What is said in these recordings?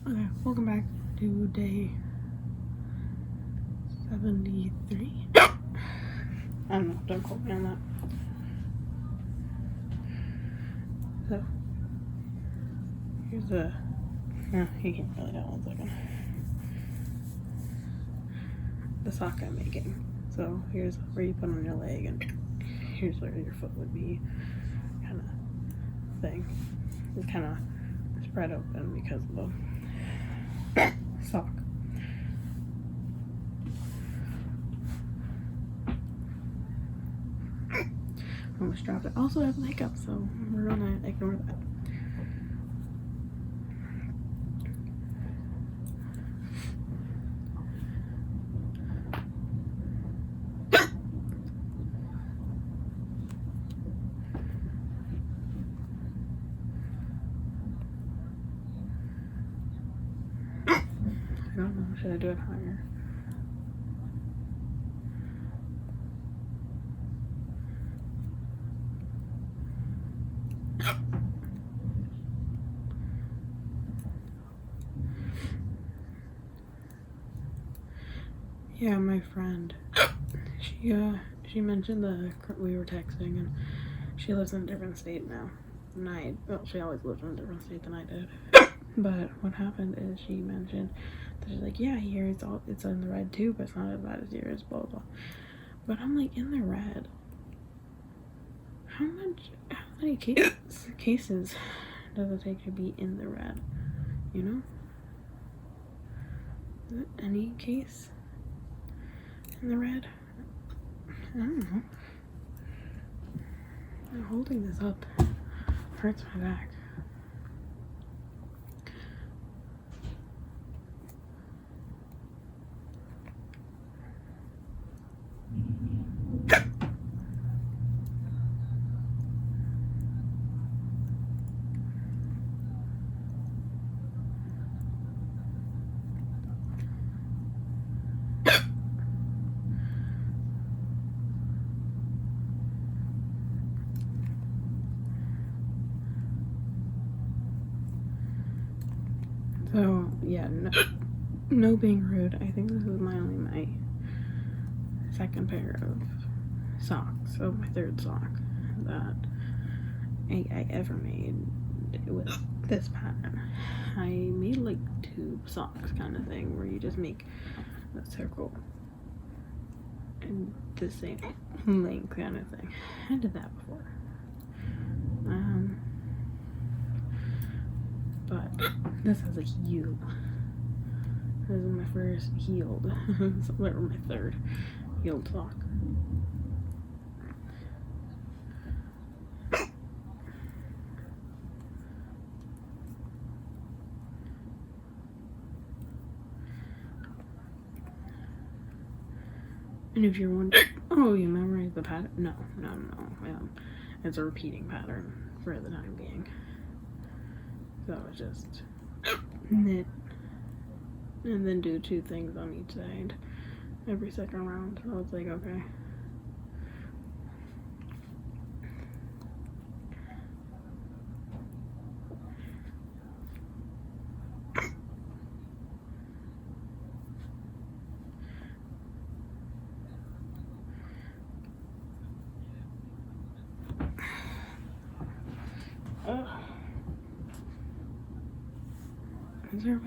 Okay, welcome back to day 73. I don't know, don't quote me on that. So, here's the, no, you can't really tell, 1 second. The sock I'm making. So, here's where you put on your leg, and here's where your foot would be, kind of thing. It's kind of spread open because of the sock. Almost dropped it. Also, I have makeup, so we're gonna ignore that. I don't know. Should I do it higher? Yeah, my friend. She mentioned we were texting, and she lives in a different state now. And she always lived in a different state than I did. But what happened is she mentioned that she's like, yeah, here it's in the red too, but it's not as bad as yours, blah blah. But I'm like, in the red. How many cases does it take to be in the red? You know? Is it any case in the red? I don't know. I'm holding this up. Hurts my back. So yeah, no being rude. I think this is my second pair of socks. So my third sock that I ever made with this pattern. I made like tube socks kind of thing where you just make a circle and the same length kind of thing. I did that before. But this has a heel. This is my first heeled, or my third heeled sock. And if you're wondering, oh, you memorized the pattern? No. It's a repeating pattern for the time being. So it's just knit and then do 2 things on each side every second round. So it's like, okay. Is there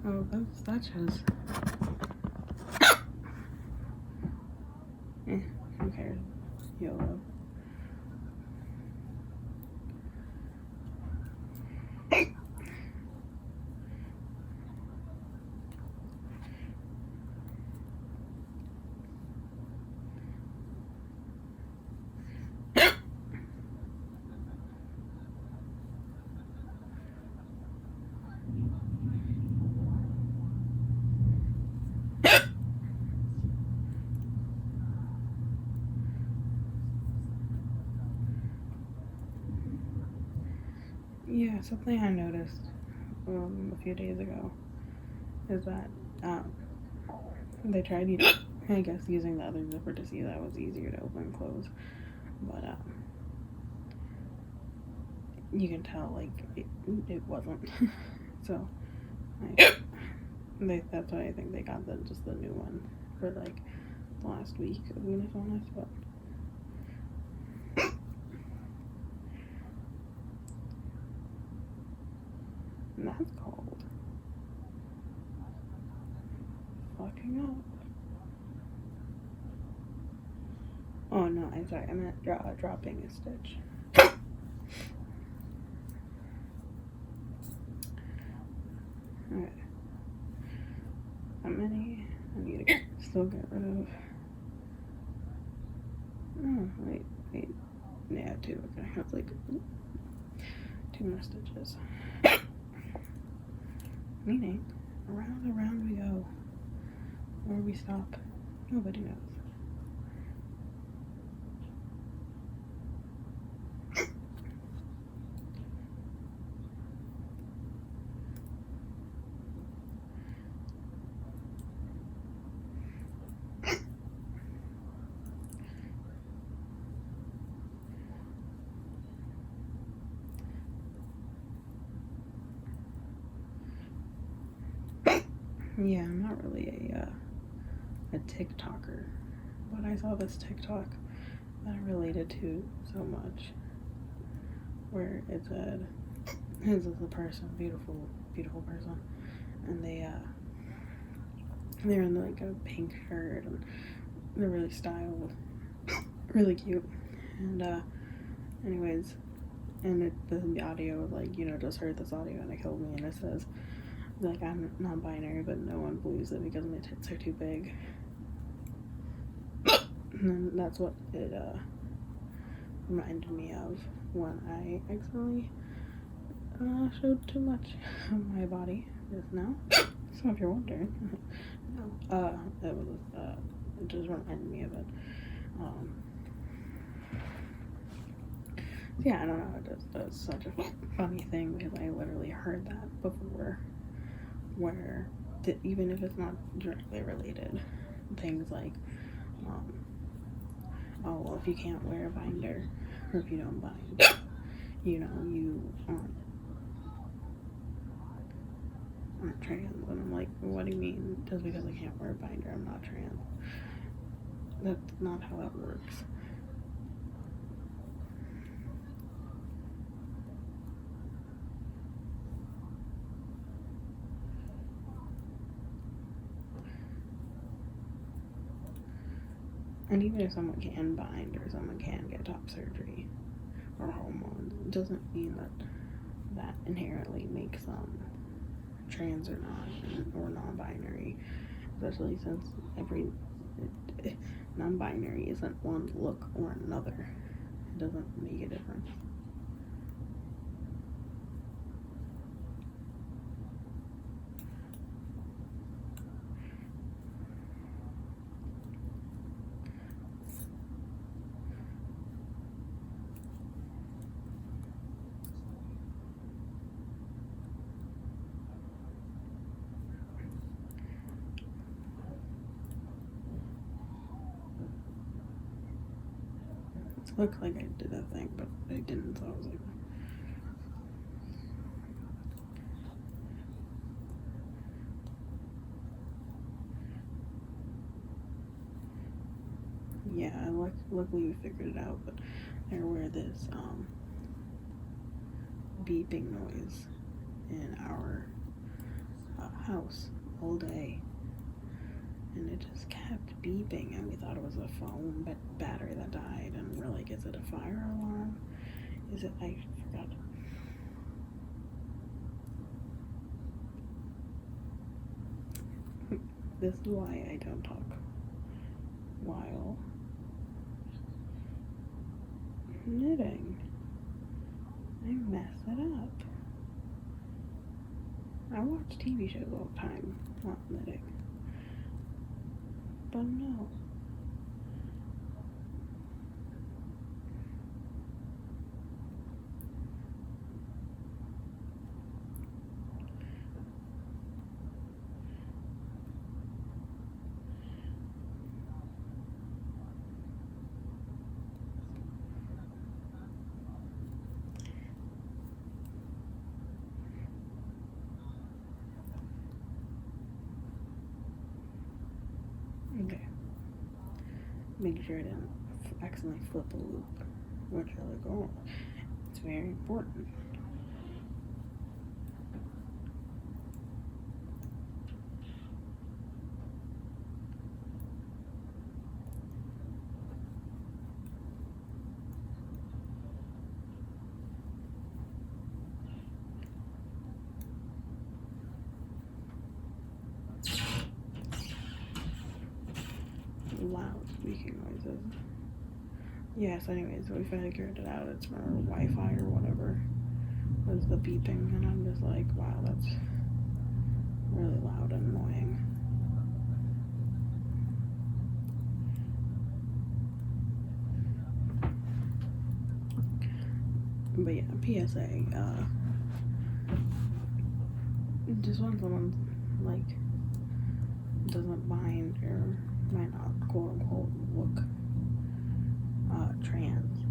oh, that's his. Who cares? YOLO. Yeah, something I noticed a few days ago is that they tried, I guess, using the other zipper to see that was easier to open and close. But you can tell, like, it wasn't. So, like, that's why I think they got just the new one for, like, the last week of Unus Annus, but and that's cold. Fucking up. Oh no, I'm sorry, I meant dropping a stitch. Alright. How many? I need to still get rid of. Oh, wait. Yeah, 2. Okay, I have like 2 more stitches. Meaning, around and around we go. Where we stop, nobody knows. Yeah, I'm not really a TikToker, but I saw this TikTok that I related to so much, where it said, "This is a person, beautiful person," and they're in like a pink shirt and they're really styled, really cute, and anyways, and the audio, like, just heard this audio and it killed me, and it says, like, I'm non-binary, but no one believes it because my tits are too big. And that's what it reminded me of when I accidentally showed too much of my body just now. So if you're wondering, no, it just reminded me of it. Yeah, I don't know, it's such a funny thing because I literally heard that before, where even if it's not directly related, things like, oh, well, if you can't wear a binder, or if you don't bind, you aren't trans. And I'm like, what do you mean? Just because I can't wear a binder, I'm not trans? That's not how that works. And even if someone can bind or someone can get top surgery or hormones, it doesn't mean that inherently makes them trans or not, or non-binary, especially since non-binary isn't one look or another. It doesn't make a difference. It looked like I did that thing, but I didn't, so I was like, yeah, luckily we figured it out, but there were this beeping noise in our house all day, and it just kept beeping, and we thought it was a phone battery that died, and we're like, is it a fire alarm? Is it? I forgot. This is why I don't talk while knitting. I mess it up. I watch TV shows all the time, not knitting. But no. make sure I didn't accidentally flip a loop, which are like, oh, it's very important. Loud speaking noises. Yes, anyways, we figured it out. It's our Wi-Fi or whatever was the beeping, and I'm just like, wow, that's really loud and annoying. But yeah, PSA, just when someone, like, doesn't mind or might not, quote-unquote, look trans,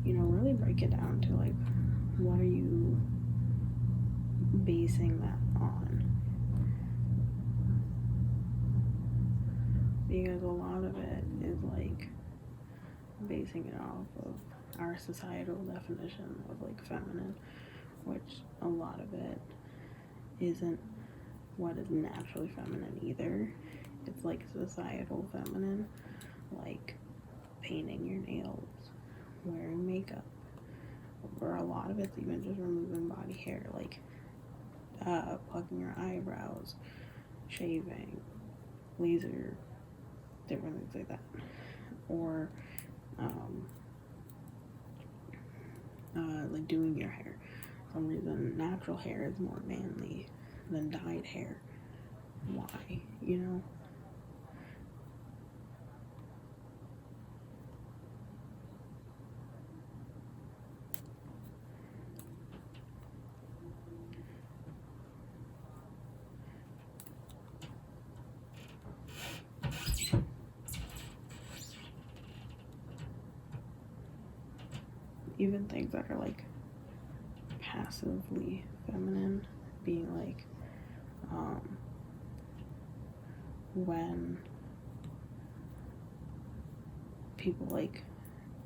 you know, really break it down to, like, what are you basing that on? Because a lot of it is, like, basing it off of our societal definition of, like, feminine, which a lot of it isn't what is naturally feminine either. It's, like, societal feminine, like painting your nails, wearing makeup, or a lot of it's even just removing body hair, like plucking your eyebrows, shaving, laser, different things like that, or like doing your hair. For some reason, natural hair is more manly than dyed hair. Why? You know? Even things that are like passively feminine, being like when people like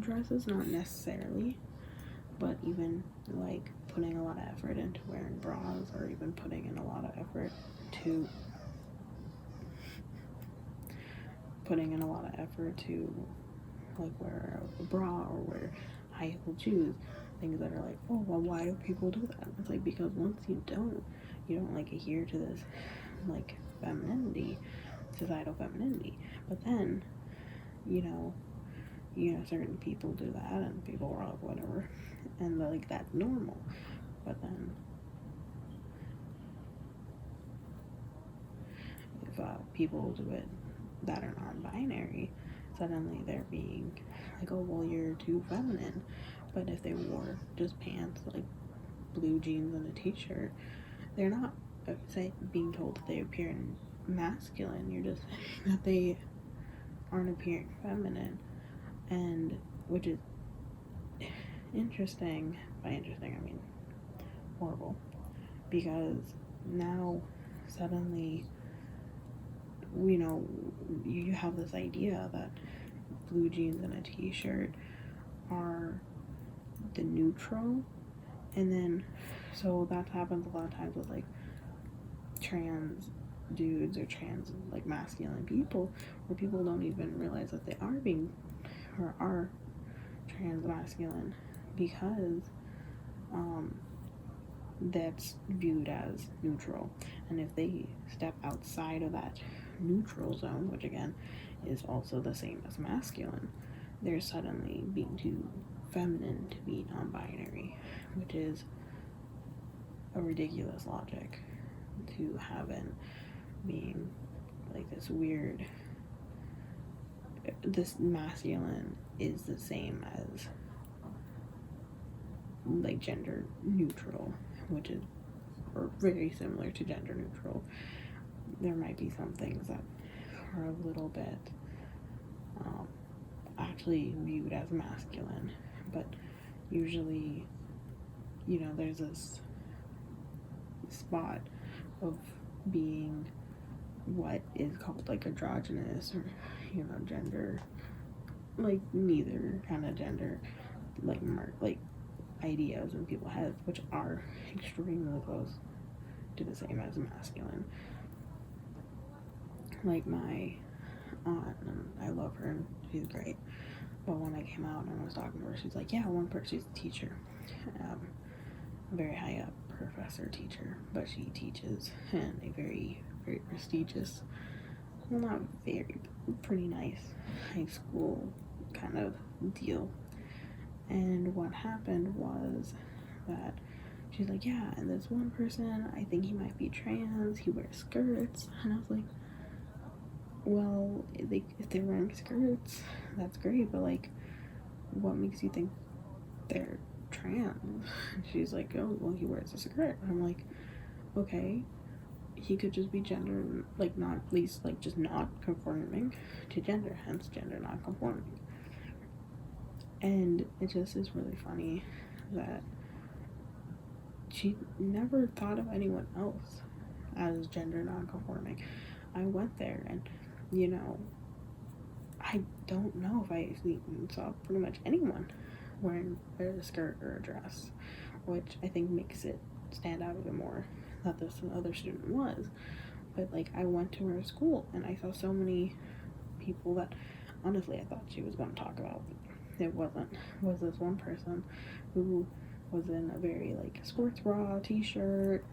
dresses, not necessarily, but even like putting a lot of effort into wearing bras, or even putting in a lot of effort to like wear a bra or wear high-heeled shoes, things that are like, oh, well, why do people do that? It's like, because once you don't like adhere to this like femininity, societal femininity, but then you know certain people do that and people are like, whatever, and like that's normal. But then if people do it that are non-binary, suddenly they're being like, oh, well, you're too feminine. But if they wore just pants, like blue jeans and a t-shirt, they're not being told that they appear masculine. You're just saying that they aren't appearing feminine, and which is interesting. By interesting, I mean horrible, because now suddenly you have this idea that blue jeans and a t-shirt are the neutral, and then so that happens a lot of times with like trans dudes or trans like masculine people, where people don't even realize that they are trans masculine, because that's viewed as neutral. And if they step outside of that neutral zone, which again is also the same as masculine, they're suddenly being too feminine to be non-binary, which is a ridiculous logic to have in being like this weird, this masculine is the same as like gender neutral, which is or very similar to gender neutral. There might be some things that are a little bit actually viewed as masculine, but usually there's this spot of being what is called like androgynous, or gender like neither kind of gender like like ideas in people's heads, which are extremely close to the same as masculine. Like my aunt, and I love her and she's great. But when I came out and I was talking to her, she's like, yeah, one person, she's a teacher, a very high up professor teacher, but she teaches in a very, very prestigious, well, not very, pretty nice high school kind of deal. And what happened was that she's like, yeah, and this one person, I think he might be trans, he wears skirts. And I was like, well, if they're wearing skirts, that's great, but like, what makes you think they're trans? And she's like, oh, well, he wears a skirt. And I'm like, okay, he could just be gender, like, not, at least, like, just not conforming to gender, hence gender not conforming. And it just is really funny that she never thought of anyone else as gender non-conforming. I went there and, you know, I don't know if I saw pretty much anyone wearing a skirt or a dress, which I think makes it stand out even more that this other student was. But like, I went to her school and I saw so many people that honestly I thought she was going to talk about, but it wasn't. It was this one person who was in a very like sports bra, t-shirt,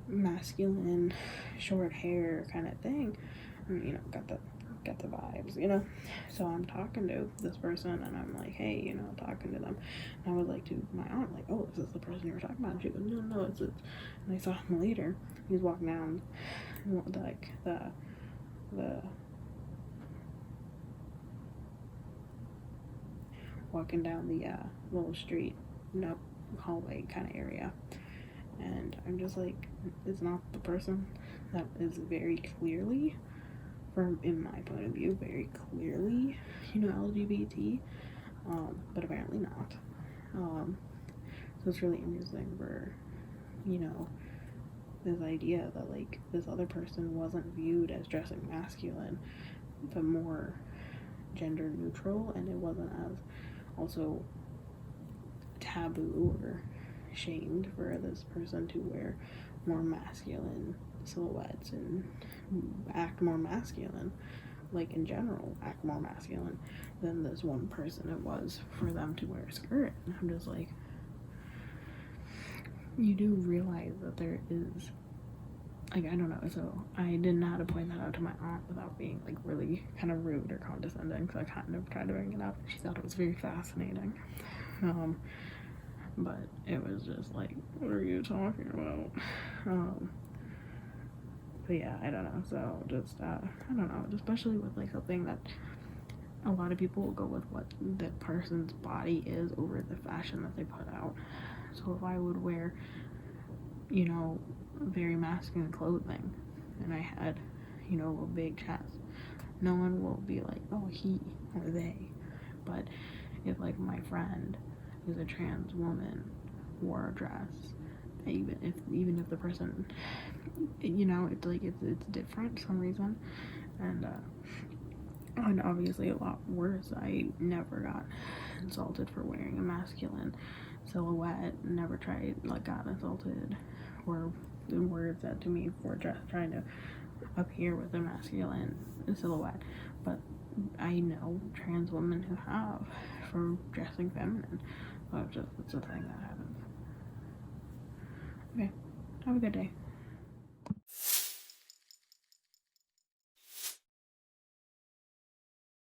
masculine, short hair kind of thing, and, you know, got the vibes, you know. So I'm talking to this person and I'm like, hey, you know, talking to them, and I was like to my aunt, like, oh, is this the person you were talking about? And she goes, no, it's and I saw him later. He was walking down like the walking down the little street, no, hallway kind of area, and I'm just like, it's not the person that is very clearly, from in my point of view, very clearly, you know, LGBT, but apparently not. So it's really interesting for, you know, this idea that like this other person wasn't viewed as dressing masculine, but more gender neutral, and it wasn't as also taboo or shamed for this person to wear more masculine silhouettes and act more masculine, like in general, act more masculine than this one person it was for them to wear a skirt. And I'm just like, you do realize that there is, like, I don't know, so I didn't know how to point that out to my aunt without being like really kind of rude or condescending, so I kind of tried to bring it up. She thought it was very fascinating, but it was just like, what are you talking about? But yeah, I don't know, so just I don't know, especially with like something that a lot of people will go with what the person's body is over the fashion that they put out. So if I would wear, you know, very masculine clothing and I had, you know, a big chest, no one will be like, oh, he or they. But if like my friend who's a trans woman wore a dress, even if the person, you know, it's like it's different for some reason, and obviously a lot worse, I never got insulted for wearing a masculine silhouette, never got insulted or words said to me for trying to appear with a masculine silhouette. But I know trans women who have for dressing feminine. So it's a thing that happens. Okay, have a good day.